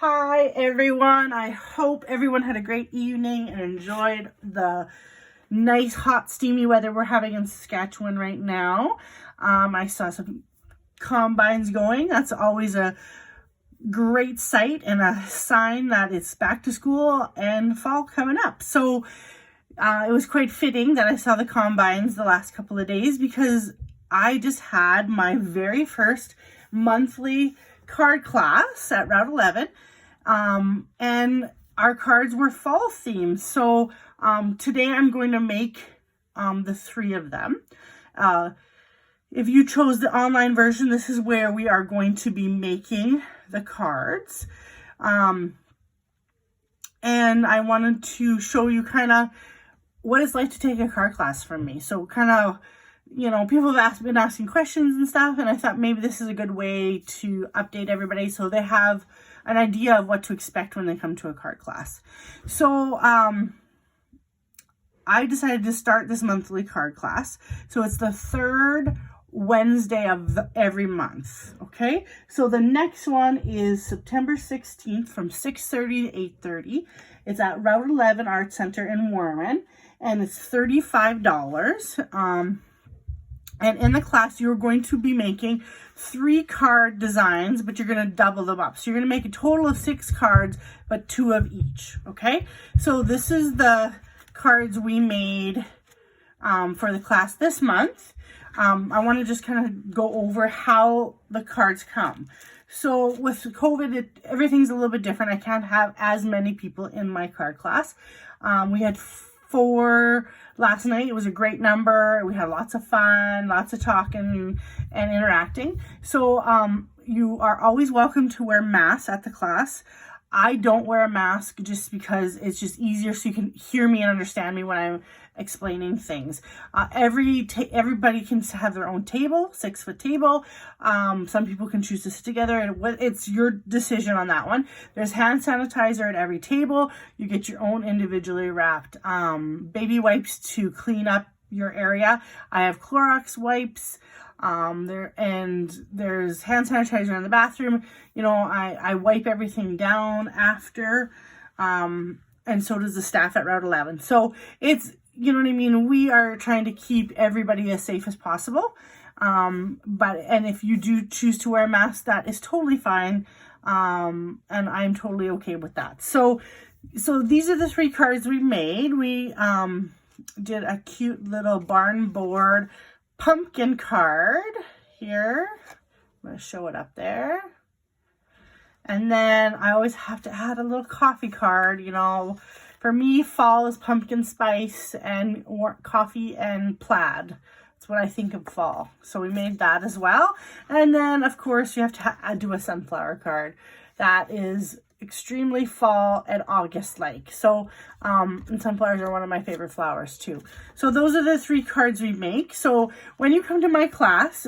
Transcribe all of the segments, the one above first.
Hi everyone, I hope everyone had a great evening and enjoyed the nice hot steamy weather we're having in Saskatchewan right now. I saw some combines going. That's always a great sight and a sign that it's back to school and fall coming up. So it was quite fitting that I saw the combines the last couple of days because I just had my very first monthly card class at Route 11, and our cards were fall themed. So today I'm going to make the 3 of them. If you chose the online version, this is where we are going to be making the cards. And I wanted to show you kind of what it's like to take a card class from me. So kind of, you know, people have been asking questions and stuff, and I thought maybe this is a good way to update everybody so they have an idea of what to expect when they come to a card class. So I decided to start this monthly card class. So it's the 3rd Wednesday of every month, okay? So the next one is September 16th from 6:30 to 8:30. It's at Route 11 Arts Center in Warman, and it's $35. And in the class, you're going to be making 3 card designs, but you're going to double them up. So you're going to make a total of 6 cards, but 2 of each, okay? So this is the cards we made for the class this month. I want to just kind of go over how the cards come. So with COVID, everything's a little bit different. I can't have as many people in my card class. We had 4 last night. It was a great number. We had lots of fun, lots of talking and interacting. So you are always welcome to wear masks at the class. I don't wear a mask just because it's just easier so you can hear me and understand me when I'm explaining things. Everybody can have their own table, 6-foot table. Some people can choose to sit together. It's your decision on that one. There's hand sanitizer at every table. You get your own individually wrapped baby wipes to clean up your area. I have Clorox wipes. There's hand sanitizer in the bathroom. You know, I wipe everything down after, and so does the staff at Route 11. So it's, you know what I mean? We are trying to keep everybody as safe as possible. And if you do choose to wear a mask, that is totally fine. And I'm totally okay with that. So these are the 3 cards we made. We, did a cute little barn board pumpkin card here. I'm going to show it up there. And then I always have to add a little coffee card. You know, for me, fall is pumpkin spice and coffee and plaid. That's what I think of fall. So we made that as well. And then, of course, you have to do a sunflower card. That is extremely fall and August like. So and sunflowers are one of my favorite flowers too. So those are the 3 cards we make. So when you come to my class,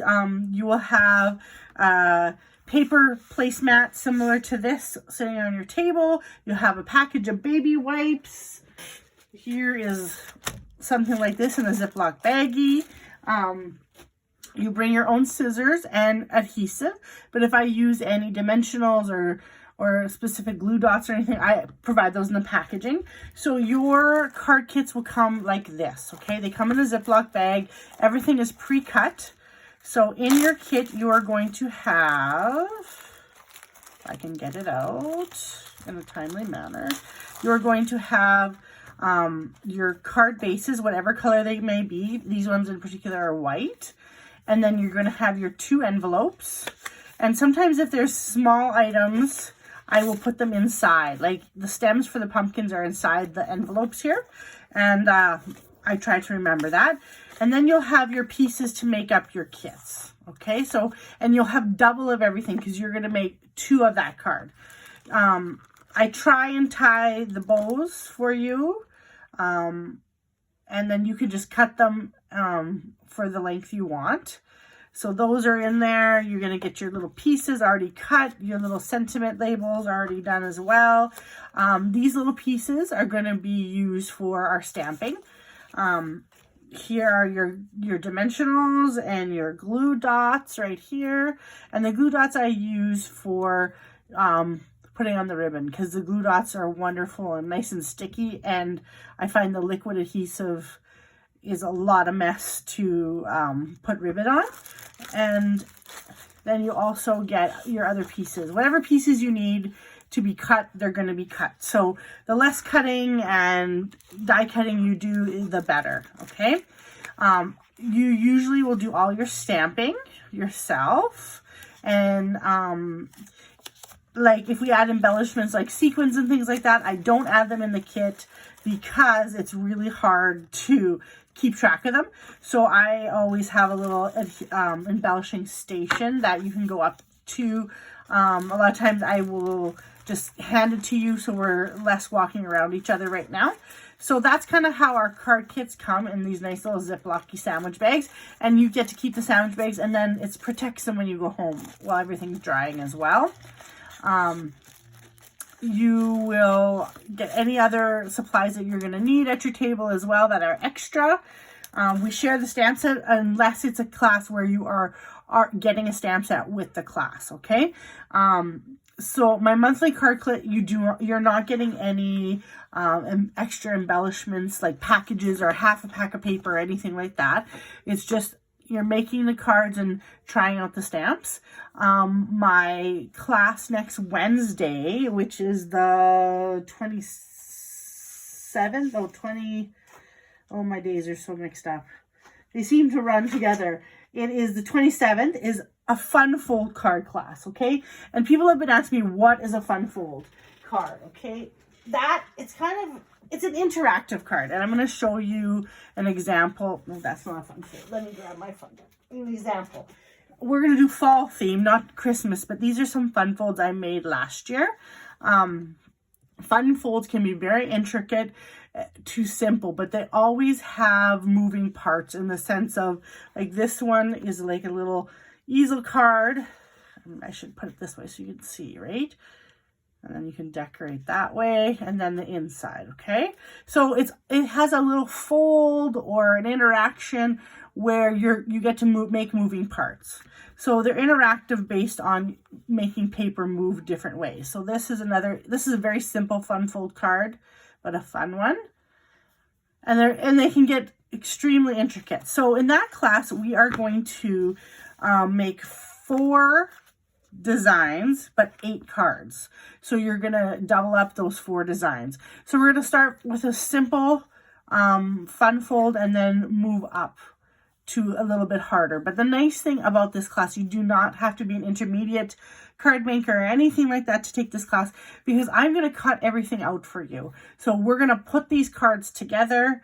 you will have a paper placemat similar to this sitting on your table. You'll have a package of baby wipes. Here is something like this in a Ziploc baggie. You bring your own scissors and adhesive, but if I use any dimensionals or specific glue dots or anything, I provide those in the packaging. So your card kits will come like this, okay? They come in a Ziploc bag. Everything is pre-cut. So in your kit, you are going to have, if I can get it out in a timely manner, you're going to have your card bases, whatever color they may be. These ones in particular are white. And then you're going to have your 2 envelopes. And sometimes if there's small items, I will put them inside. Like the stems for the pumpkins are inside the envelopes here. And I try to remember that. And then you'll have your pieces to make up your kits. Okay, so, and you'll have double of everything because you're going to make 2 of that card. I try and tie the bows for you. And then you can just cut them for the length you want. So those are in there. You're going to get your little pieces already cut. Your little sentiment labels already done as well. These little pieces are going to be used for our stamping. Here are your dimensionals and your glue dots right here. And the glue dots I use for putting on the ribbon, because the glue dots are wonderful and nice and sticky, and I find the liquid adhesive is a lot of mess to put ribbon on. And then you also get your other pieces. Whatever pieces you need to be cut, they're going to be cut. So the less cutting and die cutting you do, the better, okay? You usually will do all your stamping yourself. And like if we add embellishments like sequins and things like that, I don't add them in the kit because it's really hard to keep track of them. So I always have a little embellishing station that you can go up to. A lot of times I will just hand it to you, so we're less walking around each other right now. So that's kind of how our card kits come in these nice little Ziploc-y sandwich bags. And you get to keep the sandwich bags, and then it protects them when you go home while everything's drying as well. You will get any other supplies that you're going to need at your table as well that are extra. We share the stamp set unless it's a class where you are getting a stamp set with the class, okay? So my monthly card kit, you're not getting any extra embellishments like packages or half a pack of paper or anything like that. It's just you're making the cards and trying out the stamps. My class next Wednesday, which is the 27th, my days are so mixed up. They seem to run together. It is the 27th, is a fun fold card class, okay? And people have been asking me, what is a fun fold card, okay? It's an interactive card, and I'm going to show you an example. No, that's not a fun fold. Let me grab my fun an example. We're going to do fall theme, not Christmas, but these are some fun folds I made last year. Fun folds can be very intricate to simple, but they always have moving parts in the sense of, like, this one is like a little easel card. I should put it this way so you can see, right? And then you can decorate that way, and then the inside, okay? So it has a little fold or an interaction where you get to make moving parts. So they're interactive based on making paper move different ways. So this is a very simple fun fold card, but a fun one. And they can get extremely intricate. So in that class, we are going to make 4 designs, but 8 cards. So you're going to double up those 4 designs. So we're going to start with a simple fun fold and then move up to a little bit harder. But the nice thing about this class, you do not have to be an intermediate card maker or anything like that to take this class, because I'm going to cut everything out for you. So we're going to put these cards together,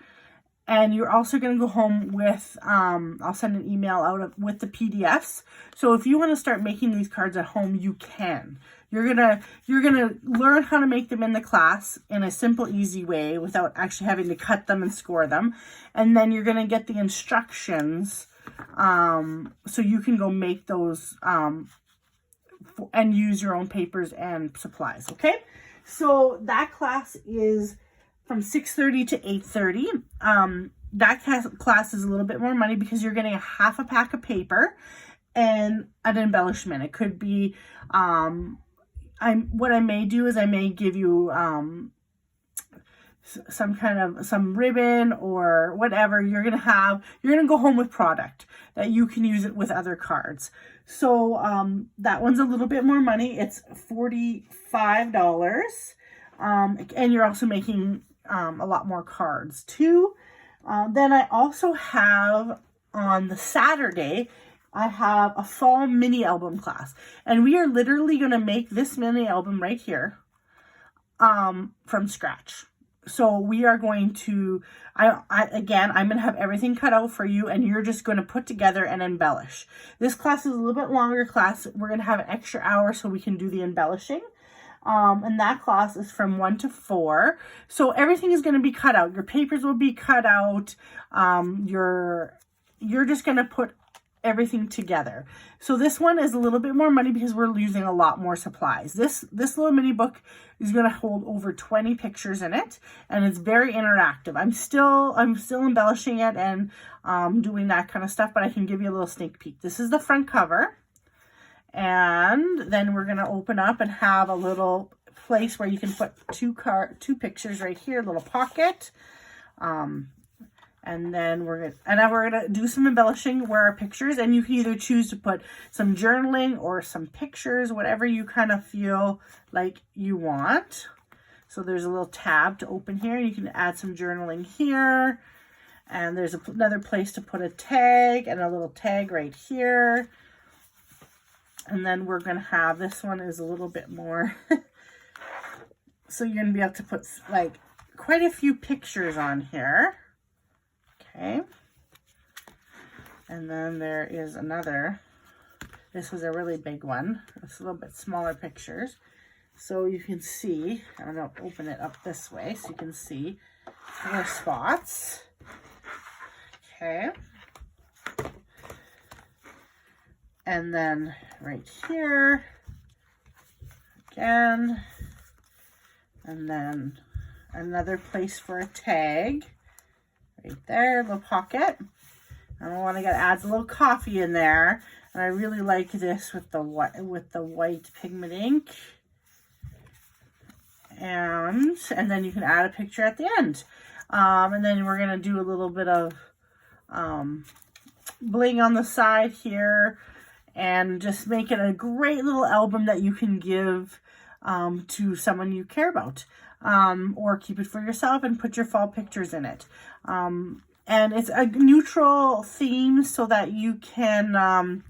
and you're also going to go home with, I'll send an email out with the PDFs. So if you want to start making these cards at home, you can. You're gonna learn how to make them in the class in a simple, easy way without actually having to cut them and score them. And then you're gonna get the instructions so you can go make those and use your own papers and supplies, okay? So that class is from 6:30 to 8:30. That class is a little bit more money because you're getting a half a pack of paper and an embellishment. It could be, what I may do is I may give you some ribbon or whatever. You're gonna go home with product that you can use it with other cards. So that one's a little bit more money. It's $45, and you're also making a lot more cards too. Then I also have on the Saturday, I have a fall mini album class, and we are literally going to make this mini album right here from scratch. So we are going to, I'm going to have everything cut out for you, and you're just going to put together and embellish. This class is a little bit longer class. We're going to have an extra hour so we can do the embellishing. And that class is from 1 to 4. So everything is going to be cut out. Your papers will be cut out. You're just going to put everything together. So this one is a little bit more money because we're using a lot more supplies. This little mini book is going to hold over 20 pictures in it, and it's very interactive. I'm still embellishing it and doing that kind of stuff, but I can give you a little sneak peek. This is the front cover, and then we're going to open up and have a little place where you can put two pictures right here, a little pocket. And then we're gonna do some embellishing where our pictures, and you can either choose to put some journaling or some pictures, whatever you kind of feel like you want. So there's a little tab to open here. You can add some journaling here. And there's another place to put a tag and a little tag right here. And then we're going to have, this one is a little bit more. So you're going to be able to put like quite a few pictures on here. Okay. And then there is another. This was a really big one. It's a little bit smaller pictures. So you can see, I'm going to open it up this way so you can see more spots. Okay. And then right here, again, and then another place for a tag, right there, little pocket. And I want to add a little coffee in there, and I really like this with the white pigment ink. And then you can add a picture at the end. And then we're gonna do a little bit of bling on the side here, and just make it a great little album that you can give to someone you care about, or keep it for yourself and put your fall pictures in it. And it's a neutral theme so that you can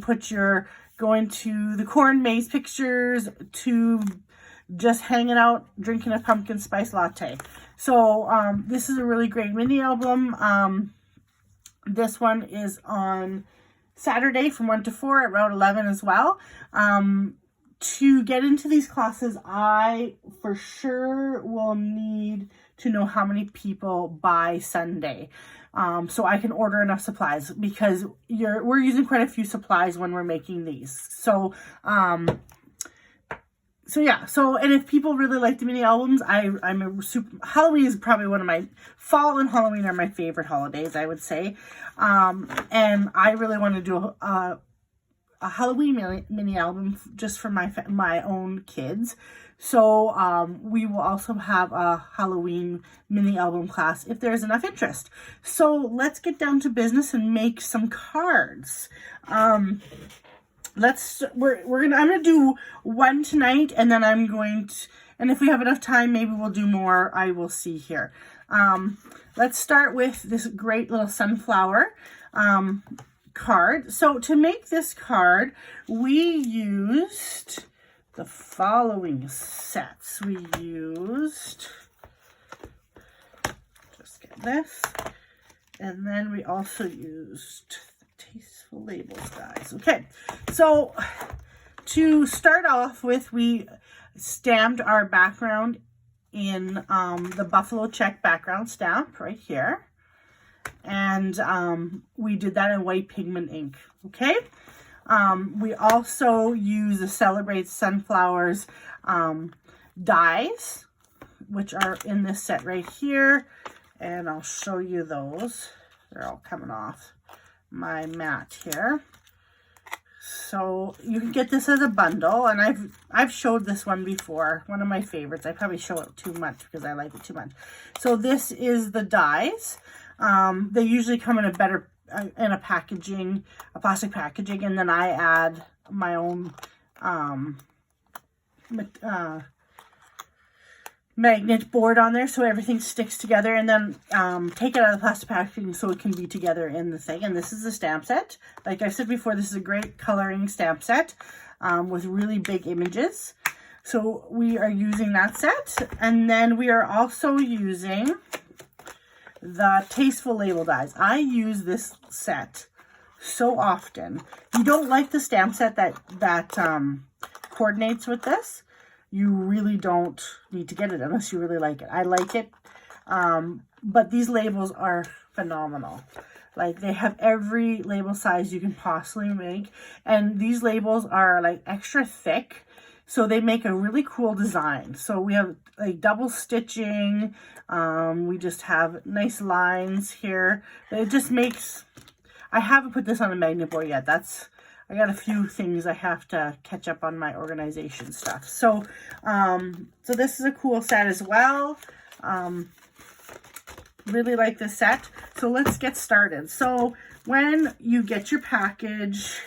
put your going to the corn maze pictures to just hanging out drinking a pumpkin spice latte. So this is a really great mini album. This one is on Saturday from 1 to 4 at Route 11 as well. To get into these classes, I for sure will need to know how many people by Sunday, so I can order enough supplies, because we're using quite a few supplies when we're making these. So yeah, and if people really like the mini albums, Halloween is probably one of my, fall and Halloween are my favorite holidays, I would say. And I really want to do a Halloween mini album just for my own kids. So we will also have a Halloween mini album class if there's enough interest. So let's get down to business and make some cards. I'm gonna do one tonight, and then I'm going to, and if we have enough time, maybe we'll do more. I will see here. Let's start with this great little sunflower card. So to make this card, we used the following sets. We used, just get this, and then we also used Tasteful Labels, guys. Okay, so to start off with, we stamped our background in the buffalo check background stamp right here, and we did that in white pigment ink. Okay, we also use the Celebrate Sunflowers dies, which are in this set right here, and I'll show you those. They're all coming off my mat here. So you can get this as a bundle, and I've showed this one before, one of my favorites. I probably show it too much because I like it too much. So this is the dies. They usually come in a packaging, a plastic packaging, and then I add my own magnet board on there so everything sticks together, and then take it out of the plastic packaging so it can be together in the thing. And this is the stamp set. Like I said before, this is a great coloring stamp set with really big images. So we are using that set, and then we are also using the Tasteful Label dies. I use this set so often. If you don't like the stamp set that coordinates with this, you really don't need to get it unless you really like it. I like it, but these labels are phenomenal. Like, they have every label size you can possibly make, and these labels are like extra thick, so they make a really cool design. So we have like double stitching, we just have nice lines here. It just makes, I haven't put this on a magnet board yet. I got a few things I have to catch up on my organization stuff. So, so this is a cool set as well. Really like this set. So let's get started. So when you get your package,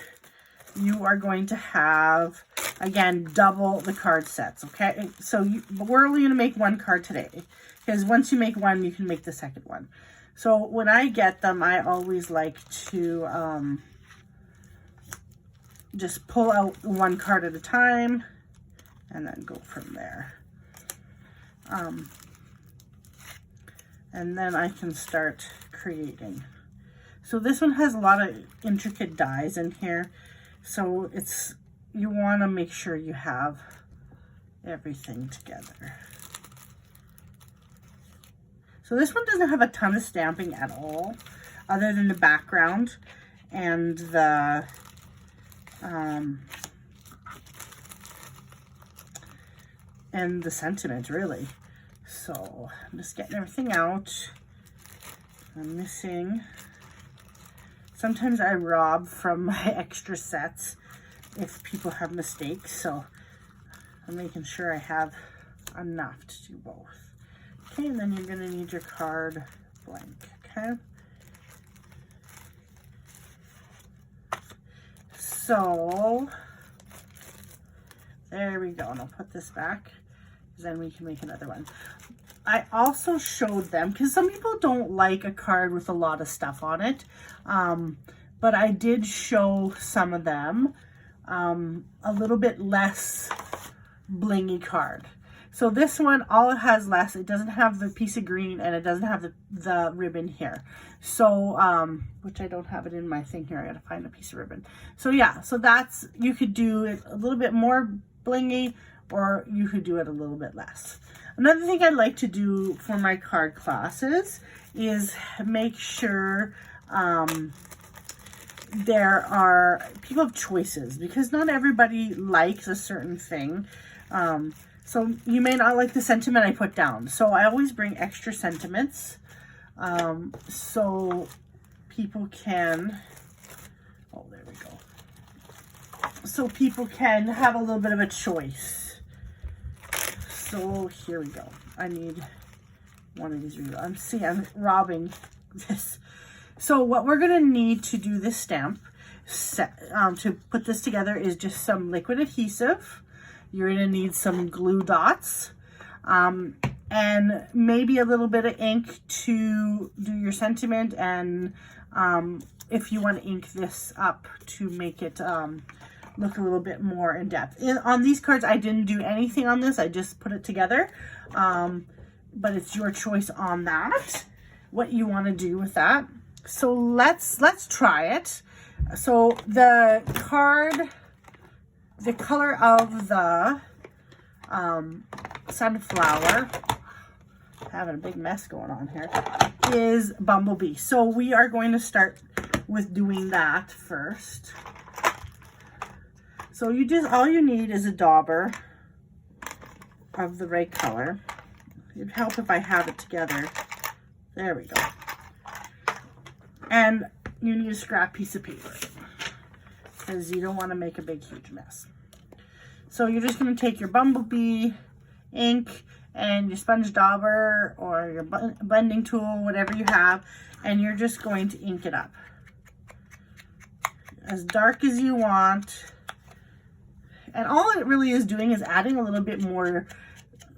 you are going to have, again, double the card sets, okay? So we're only going to make one card today, because once you make one, you can make the second one. So when I get them, I always like to just pull out one card at a time and then go from there. And then I can start creating. So this one has a lot of intricate dies in here. So you want to make sure you have everything together. So this one doesn't have a ton of stamping at all, other than the background and the sentiment, really. So I'm just getting everything out. I'm missing. Sometimes I rob from my extra sets if people have mistakes, so I'm making sure I have enough to do both. Okay, and then you're going to need your card blank, okay? So there we go, and I'll put this back, because then we can make another one. I also showed them, because some people don't like a card with a lot of stuff on it, but I did show some of them a little bit less blingy card. So this one, all it has less, it doesn't have the piece of green, and it doesn't have the ribbon here. So, which I don't have it in my thing here. I gotta find a piece of ribbon. So yeah, so that's, you could do it a little bit more blingy, or you could do it a little bit less. Another thing I like to do for my card classes is make sure people have choices, because not everybody likes a certain thing. So you may not like the sentiment I put down. So I always bring extra sentiments so people can, oh, there we go. So people can have a little bit of a choice. So here we go. I need one of these. I'm robbing this. So what we're going to need to do this stamp, to put this together, is just some liquid adhesive. You're going to need some glue dots, and maybe a little bit of ink to do your sentiment, and if you want to ink this up to make it look a little bit more in depth. On these cards, I didn't do anything on this. I just put it together, but it's your choice on that, what you want to do with that. So let's try it. So the card, the color of the sunflower, having a big mess going on here, is Bumblebee. So we are going to start with doing that first. So all you need is a dauber of the right color. It'd help if I have it together. There we go. And you need a scrap piece of paper, because you don't want to make a big, huge mess. So you're just going to take your Bumblebee ink and your sponge dauber or your blending tool, whatever you have, and you're just going to ink it up as dark as you want. And all it really is doing is adding a little bit more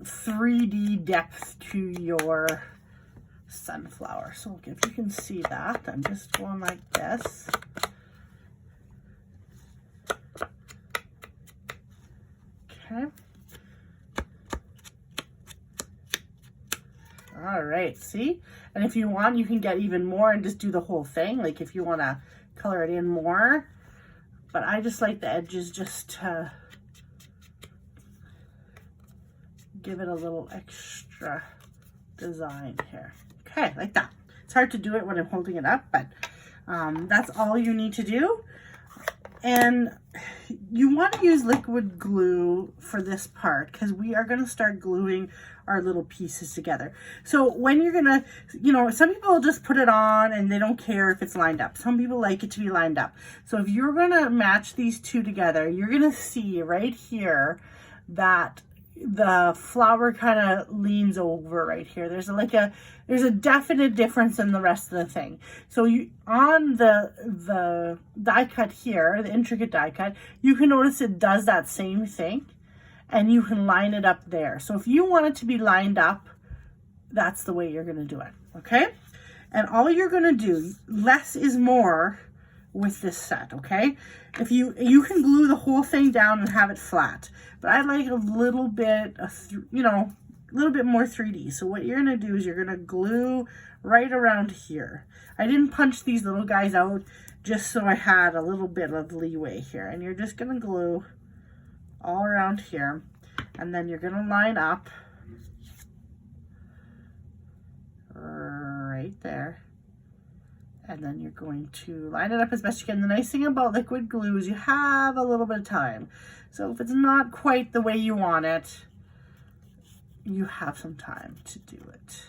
3D depth to your sunflower. So if you can see that, I'm just going like this. Okay. All right, see? And if you want, you can get even more and just do the whole thing. Like if you want to color it in more. But I just like the edges just to give it a little extra design here. Okay, like that. It's hard to do it when I'm holding it up, but that's all you need to do. And you want to use liquid glue for this part because we are going to start gluing our little pieces together. So when you're going to, you know, some people will just put it on and they don't care if it's lined up. Some people like it to be lined up. So if you're going to match these two together, you're going to see right here that the flower kind of leans over right here. There's a definite difference in the rest of the thing. So you, on the die cut here, the intricate die cut, you can notice it does that same thing, and you can line it up there. So if you want it to be lined up, that's the way you're going to do it. Okay. And all you're going to do, less is more with this set. Okay. If you can glue the whole thing down and have it flat, but I like a little bit of, you know, a little bit more 3D. So what you're going to do is you're going to glue right around here. I didn't punch these little guys out just so I had a little bit of leeway here. And you're just going to glue all around here. And then you're going to line up right there. And then you're going to line it up as best you can. The nice thing about liquid glue is you have a little bit of time. So if it's not quite the way you want it, you have some time to do it.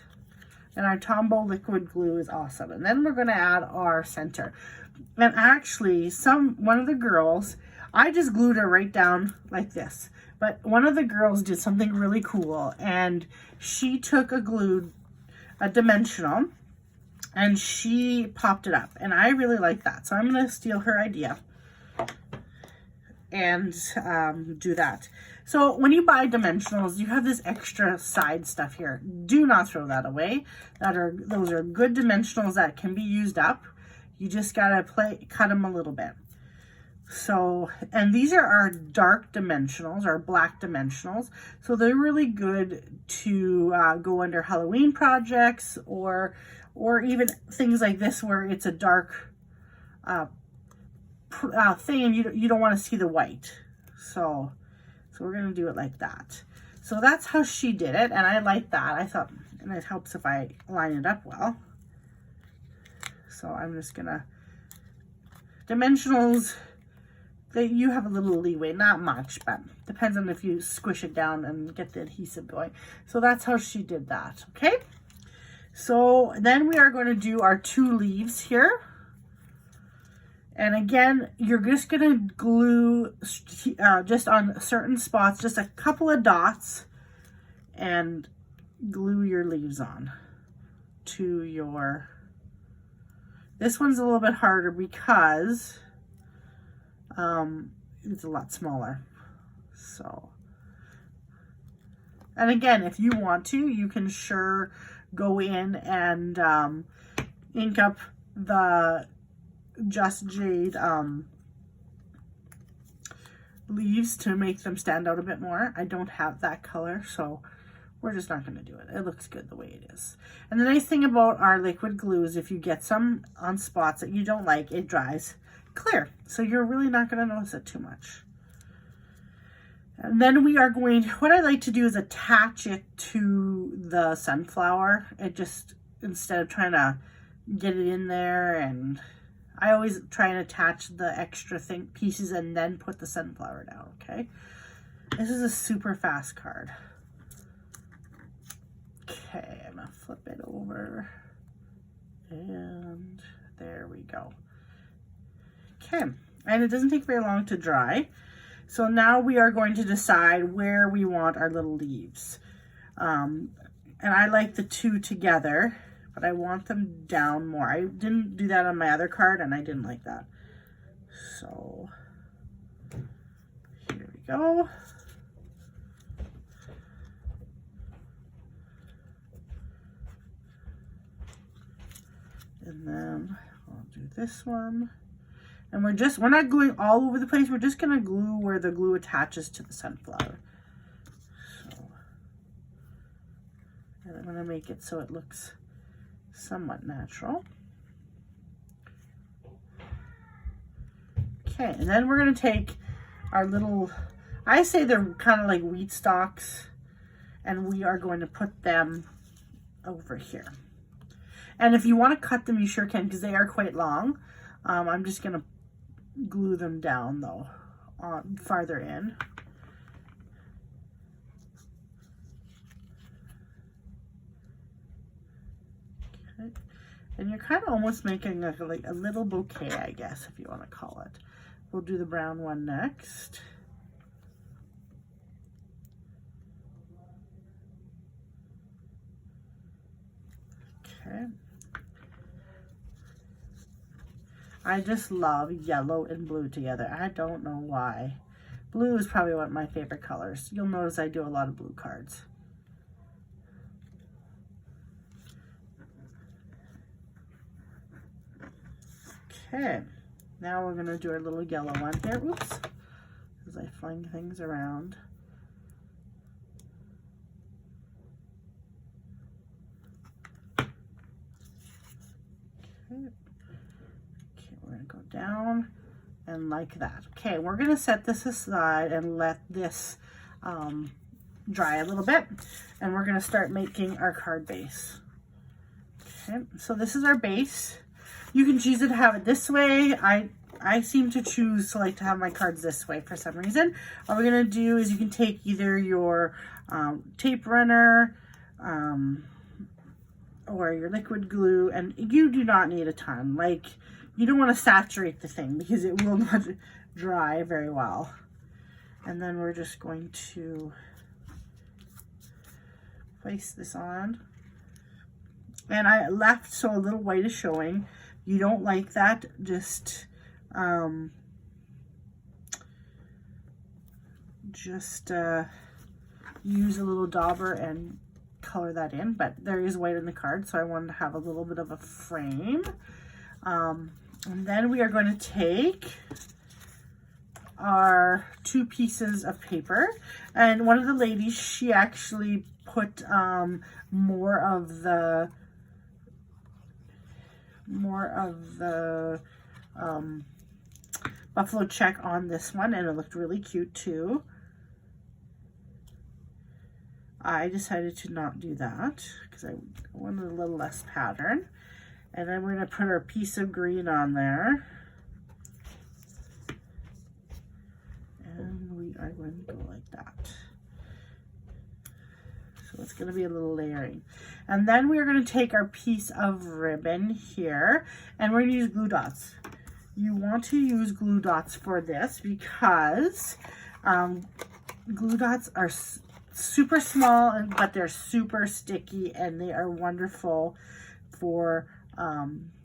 And our Tombow liquid glue is awesome. And then we're going to add our center. And actually, one of the girls, I just glued her right down like this. But one of the girls did something really cool. And she took a dimensional, and she popped it up, and I really like that. So I'm going to steal her idea and do that. So when you buy dimensionals, you have this extra side stuff here. Do not throw that away. Those are good dimensionals that can be used up. You just got to cut them a little bit. So, and these are our dark dimensionals, our black dimensionals. So they're really good to go under Halloween projects or even things like this where it's a dark thing and you don't want to see the white. So we're going to do it like that. So that's how she did it, and I like that. I thought, and it helps if I line it up well. So I'm just going to, dimensionals, you have a little leeway, not much, but depends on if you squish it down and get the adhesive going. So that's how she did that, okay? So then we are going to do our 2 leaves here. And again, you're just going to glue just on certain spots, just a couple of dots, and glue your leaves on to your, this one's a little bit harder because it's a lot smaller. So, and again, if you want to, you can sure go in and ink up the Just Jade leaves to make them stand out a bit more. I don't have that color, so we're just not going to do it. It looks good the way it is. And the nice thing about our liquid glue is if you get some on spots that you don't like, it dries clear. So you're really not going to notice it too much. And then we are going, what I like to do is attach it to the sunflower. It just, instead of trying to get it in there, and I always try and attach the extra pieces and then put the sunflower down, okay? This is a super fast card. Okay, I'm gonna flip it over. And there we go. Okay, and it doesn't take very long to dry. So now we are going to decide where we want our little leaves. And I like the 2 together, but I want them down more. I didn't do that on my other card, and I didn't like that. So here we go. And then I'll do this one. And we're not gluing all over the place. We're just going to glue where the glue attaches to the sunflower. So, and I'm going to make it so it looks somewhat natural. Okay, and then we're going to take our little, I say they're kind of like wheat stalks, and we are going to put them over here. And if you want to cut them, you sure can, because they are quite long. I'm just going to glue them down though on farther in. Okay. And you're kind of almost making like a little bouquet, I guess, if you want to call it. We'll do the brown one next. Okay. I just love yellow and blue together. I don't know why. Blue is probably one of my favorite colors. You'll notice I do a lot of blue cards. Okay, now we're gonna do our little yellow one here. Oops, as I fling things around. Okay, we're gonna go down and like that. Okay, we're gonna set this aside and let this dry a little bit, and we're gonna start making our card base. Okay, so this is our base. You can choose to have it this way. I seem to choose to like to have my cards this way for some reason. What we're gonna do is you can take either your tape runner or your liquid glue, and you do not need a ton. Like, you don't want to saturate the thing because it will not dry very well. And then we're just going to place this on. And I left so a little white is showing. You don't like that, just use a little dauber and color that in, but there is white in the card, so I wanted to have a little bit of a frame. And then we are going to take our 2 pieces of paper, and one of the ladies, she actually put more of the buffalo check on this one, and it looked really cute too. I decided to not do that because I wanted a little less pattern. And then we're going to put our piece of green on there. And we are going to go like that. So it's going to be a little layering. And then we're going to take our piece of ribbon here, and we're going to use glue dots. You want to use glue dots for this because glue dots are super small, but they're super sticky, and they are wonderful for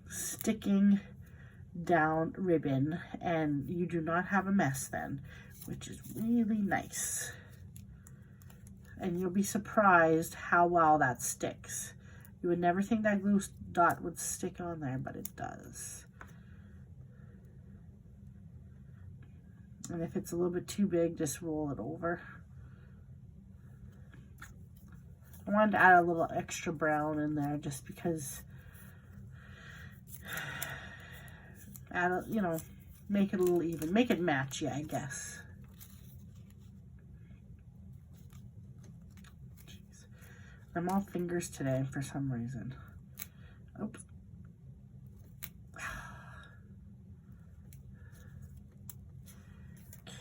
sticking down ribbon, and you do not have a mess then, which is really nice. And you'll be surprised how well that sticks. You would never think that glue dot would stick on there, but it does. And if it's a little bit too big, just roll it over. I wanted to add a little extra brown in there just because, make it a little even, make it matchy, I guess. Jeez. I'm all fingers today for some reason. Oops.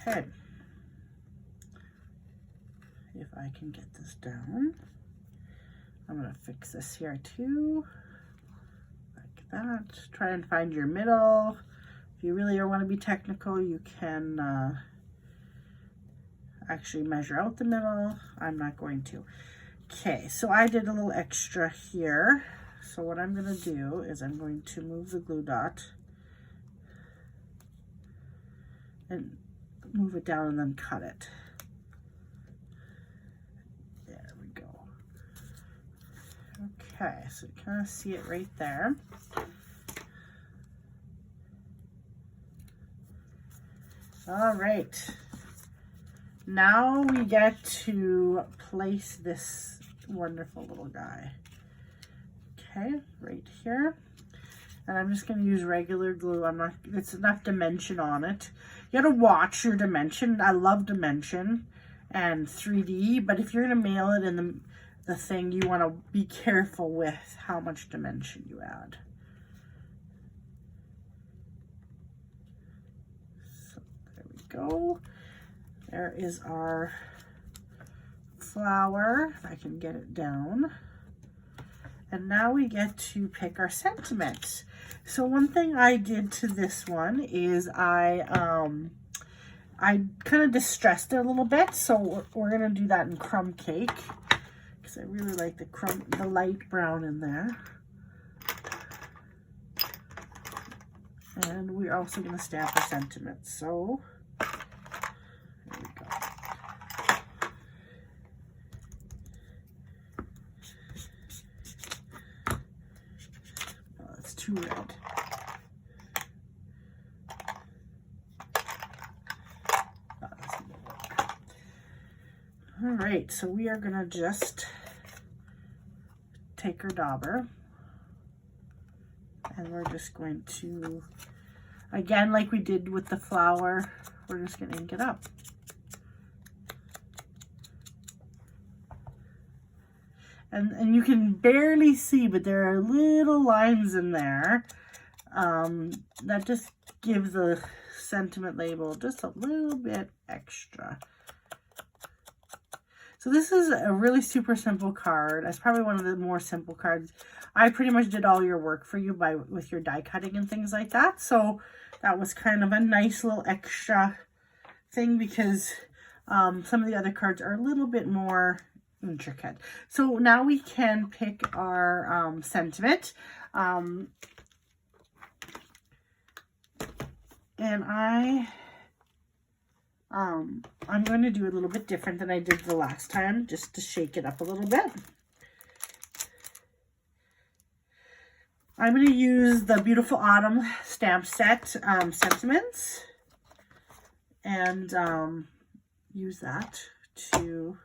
Okay. If I can get this down. I'm going to fix this here too, like that. Try and find your middle. If you really want to be technical, you can actually measure out the middle. I'm not going to. Okay, so I did a little extra here. So what I'm going to do is I'm going to move the glue dot and move it down and then cut it. Okay, so you kind of see it right there. All right, now we get to place this wonderful little guy. Okay, right here. And I'm just going to use regular glue. It's enough dimension on it. You got to watch your dimension. I love dimension and 3D, but if you're going to mail it in the thing, you want to be careful with how much dimension you add. So there we go. There is our flower, if I can get it down. And now we get to pick our sentiment. So one thing I did to this one is I kind of distressed it a little bit. So we're gonna do that in crumb cake because I really like the light brown in there. And we're also gonna stamp our sentiment. So there we go. Too red. All right, so we are gonna just take our dauber and we're just going to, again, like we did with the flower, we're just gonna ink it up. And you can barely see, but there are little lines in there that just give the sentiment label just a little bit extra. So this is a really super simple card. It's probably one of the more simple cards. I pretty much did all your work for you with your die cutting and things like that. So that was kind of a nice little extra thing because some of the other cards are a little bit more intricate. So now we can pick our sentiment. And I'm going to do a little bit different than I did the last time, just to shake it up a little bit. I'm going to use the Beautiful Autumn stamp set sentiments and use that to,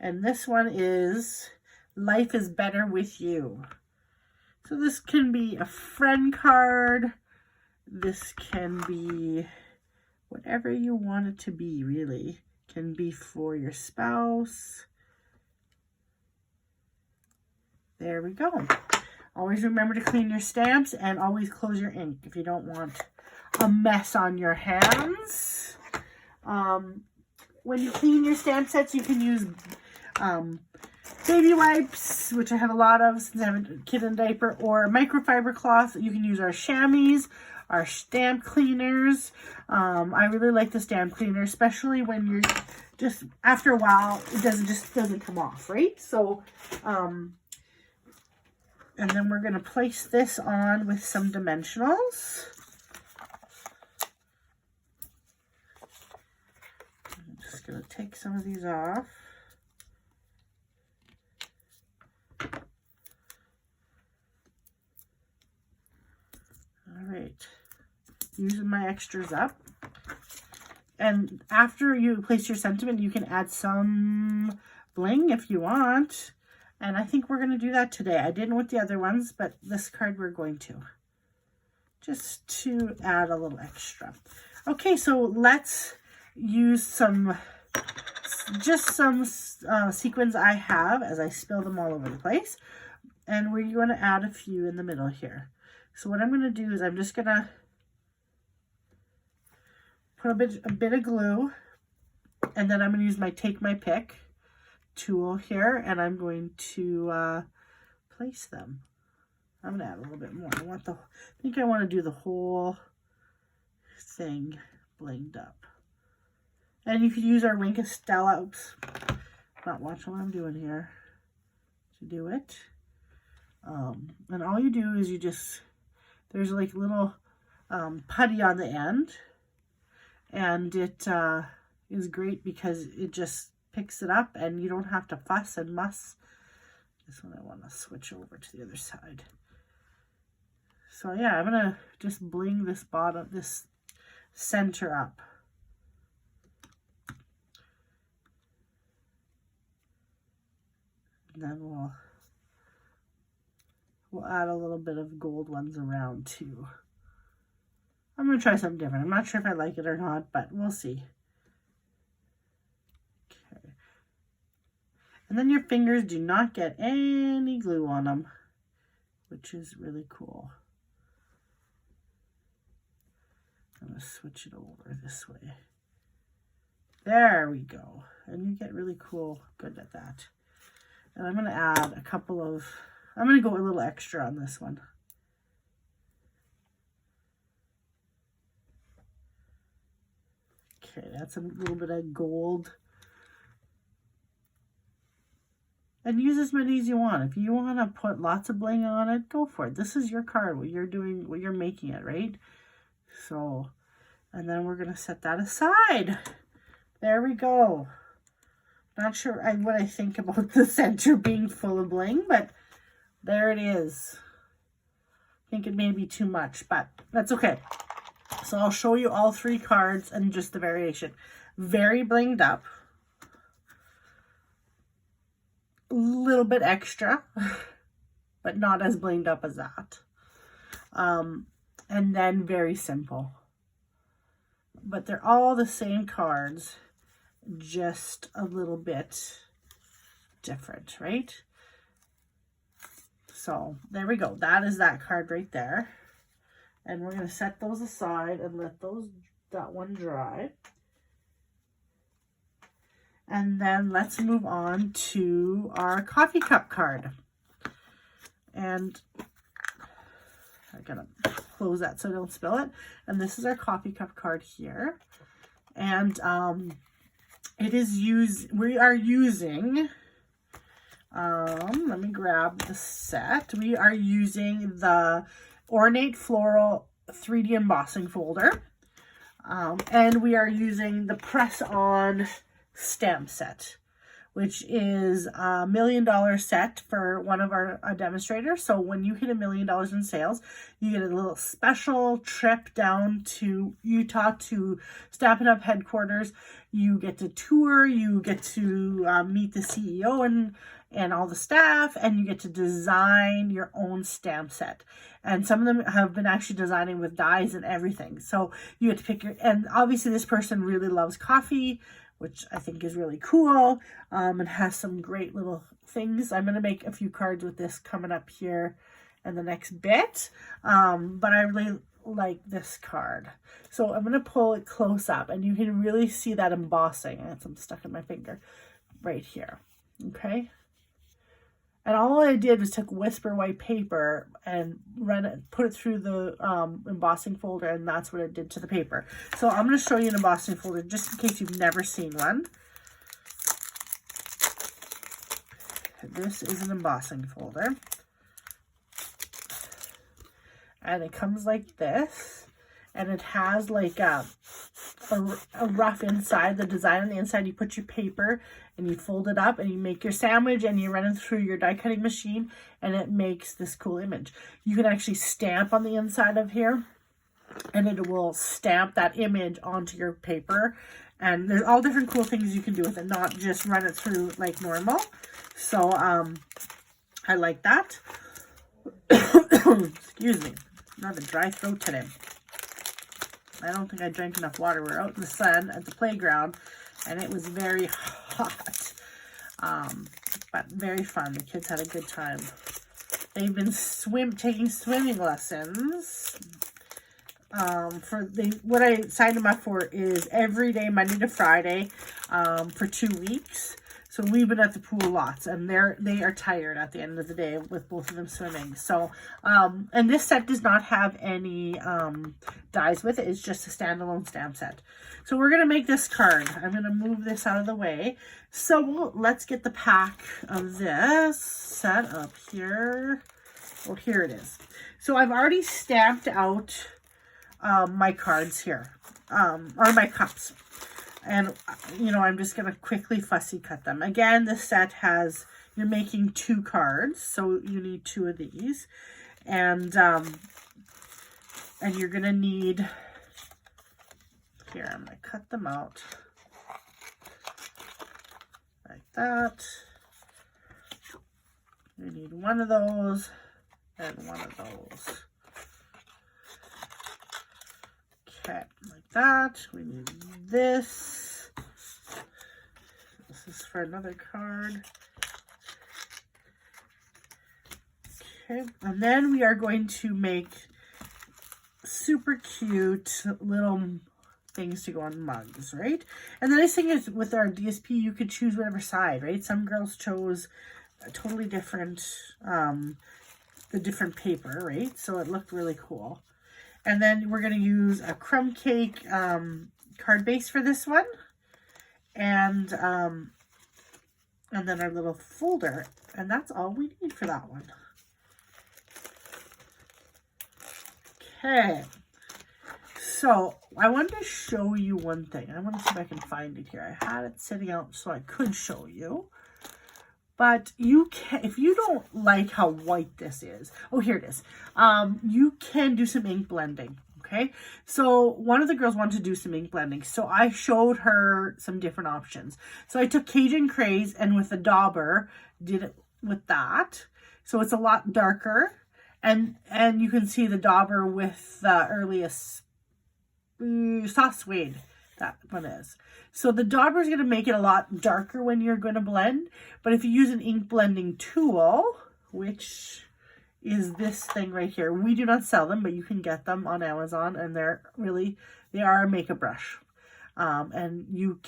and this one is Life is Better with You. So this can be a friend card. This can be whatever you want it to be, really. Can be for your spouse. There we go. Always remember to clean your stamps and always close your ink if you don't want a mess on your hands. When you clean your stamp sets, you can use baby wipes, which I have a lot of since I have a kid in a diaper, or microfiber cloth. You can use our chamois, our stamp cleaners. I really like the stamp cleaner, especially when you're just, after a while, it doesn't come off, right? So, and then we're going to place this on with some dimensionals. I'm just going to take some of these off. All right, using my extras up. And after you place your sentiment, you can add some bling if you want. And I think we're going to do that today. I didn't with the other ones, but this card we're going to. Just to add a little extra. Okay, so let's use some sequins I have as I spill them all over the place. And we're going to add a few in the middle here. So what I'm going to do is I'm just going to put a bit of glue, and then I'm going to use my Take My Pick tool here, and I'm going to place them. I'm going to add a little bit more. I think I want to do the whole thing blinged up. And you could use our Wink of Stella, oops, not watching what I'm doing here, to do it. And all you do is there's like little putty on the end, and it is great because it just picks it up and you don't have to fuss and muss. This one I want to switch over to the other side. So yeah, I'm gonna just bling this center up. And then we'll add a little bit of gold ones around too. I'm going to try something different. I'm not sure if I like it or not, but we'll see. Okay. And then your fingers do not get any glue on them, which is really cool. I'm going to switch it over this way. There we go. And you get really cool, good at that. And I'm going to add a couple of, I'm going to go a little extra on this one. Okay, that's a little bit of gold. And use as many as you want. If you want to put lots of bling on it, go for it. This is your card, what you're doing, what you're making it, right? So, and then we're going to set that aside. There we go. Not sure what I think about the center being full of bling, but there it is. I think it may be too much, but that's okay. So I'll show you all 3 cards and just the variation. Very blinged up. A little bit extra, but not as blinged up as that. And then very simple. But they're all the same cards, just a little bit different, right? So there we go. That is that card right there. And we're going to set those aside and let that one dry. And then let's move on to our coffee cup card. And I'm going to close that so I don't spill it. And this is our coffee cup card here. And we are using, let me grab the set. We are using the Ornate Floral 3D embossing folder. And we are using the Press On stamp set, which is a $1 million set for one of our demonstrators. So when you hit $1 million in sales, you get a little special trip down to Utah to Stampin' Up! Headquarters. You get to tour, you get to meet the CEO and all the staff, and you get to design your own stamp set. And some of them have been actually designing with dies and everything. So you get to pick and obviously this person really loves coffee, which I think is really cool, and has some great little things. I'm going to make a few cards with this coming up here in the next bit, but I really like this card. So I'm going to pull it close up, and you can really see that embossing. I had some stuck in my finger right here, okay? And all I did was took Whisper white paper and put it through the embossing folder, and that's what it did to the paper. So I'm going to show you an embossing folder just in case you've never seen one. This is an embossing folder. And it comes like this. And it has like a rough inside, the design on the inside. You put your paper and you fold it up and you make your sandwich and you run it through your die cutting machine and it makes this cool image. You can actually stamp on the inside of here and it will stamp that image onto your paper. And there's all different cool things you can do with it, not just run it through like normal. So I like that. Excuse me, I have a dry throat today. I don't think I drank enough water. We're out in the sun at the playground, and it was very hot, but very fun. The kids had a good time. They've been taking swimming lessons. What I signed them up for is every day, Monday to Friday, for 2 weeks. So we've been at the pool lots, and they are tired at the end of the day with both of them swimming. So, and this set does not have any dies with it. It's just a standalone stamp set. So we're going to make this card. I'm going to move this out of the way. So let's get the pack of this set up here. Oh, here it is. So I've already stamped out my cards here, or my cups. And, you know, I'm just going to quickly fussy cut them. Again, this set has, you're making 2 cards, so you need 2 of these. And you're going to need, here, I'm going to cut them out like that. You need 1 of those and 1 of those. Okay, like that. We need this. This is for another card. Okay, and then we are going to make super cute little things to go on mugs, right? And the nice thing is with our DSP, you could choose whatever side, right? Some girls chose a totally different, the different paper, right? So it looked really cool. And then we're going to use a crumb cake card base for this one. And then our little folder. And that's all we need for that one. Okay. So I wanted to show you one thing. I want to see if I can find it here. I had it sitting out so I could show you. But you can, if you don't like how white this is, oh, here it is. You can do some ink blending, okay? So one of the girls wanted to do some ink blending, so I showed her some different options. So I took Cajun Craze and with the dauber, did it with that. So it's a lot darker, and you can see the dauber with the earliest soft suede. That one is. So the dauber is going to make it a lot darker when you're going to blend. But if you use an ink blending tool, which is this thing right here, we do not sell them, but you can get them on Amazon, and they are a makeup brush. And you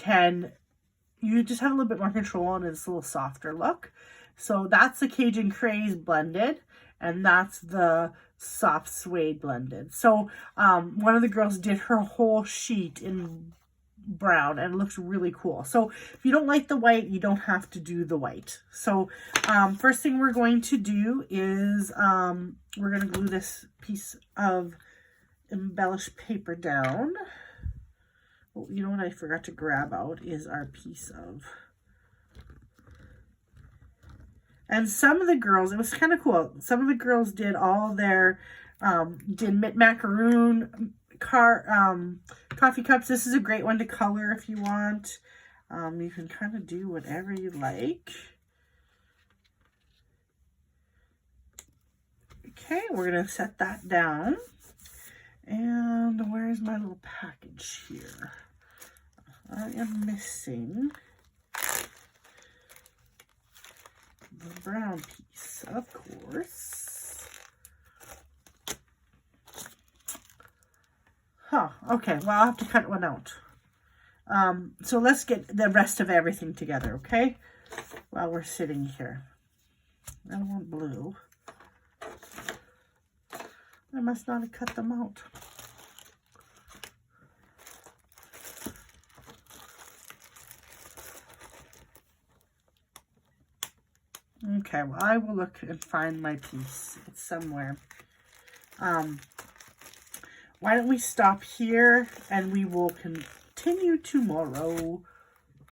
just have a little bit more control on it. It's a little softer look. So that's the Cajun Craze blended, and that's the soft suede blended. So one of the girls did her whole sheet in brown, and it looks really cool. So if you don't like the white, you don't have to do the white. So first thing we're going to do is we're going to glue this piece of embellished paper down. Oh, you know what I forgot to grab out is our piece of, and some of the girls, it was kind of cool, some of the girls did all their did macaroon coffee cups. This is a great one to color if you want. You can kind of do whatever you like. Okay, we're going to set that down. And where's my little package here? I am missing the brown piece, of course. Huh, okay, well, I'll have to cut one out. So let's get the rest of everything together, okay? While we're sitting here. I don't want blue. I must not have cut them out. Okay, well, I will look and find my piece. It's somewhere. Why don't we stop here and we will continue tomorrow.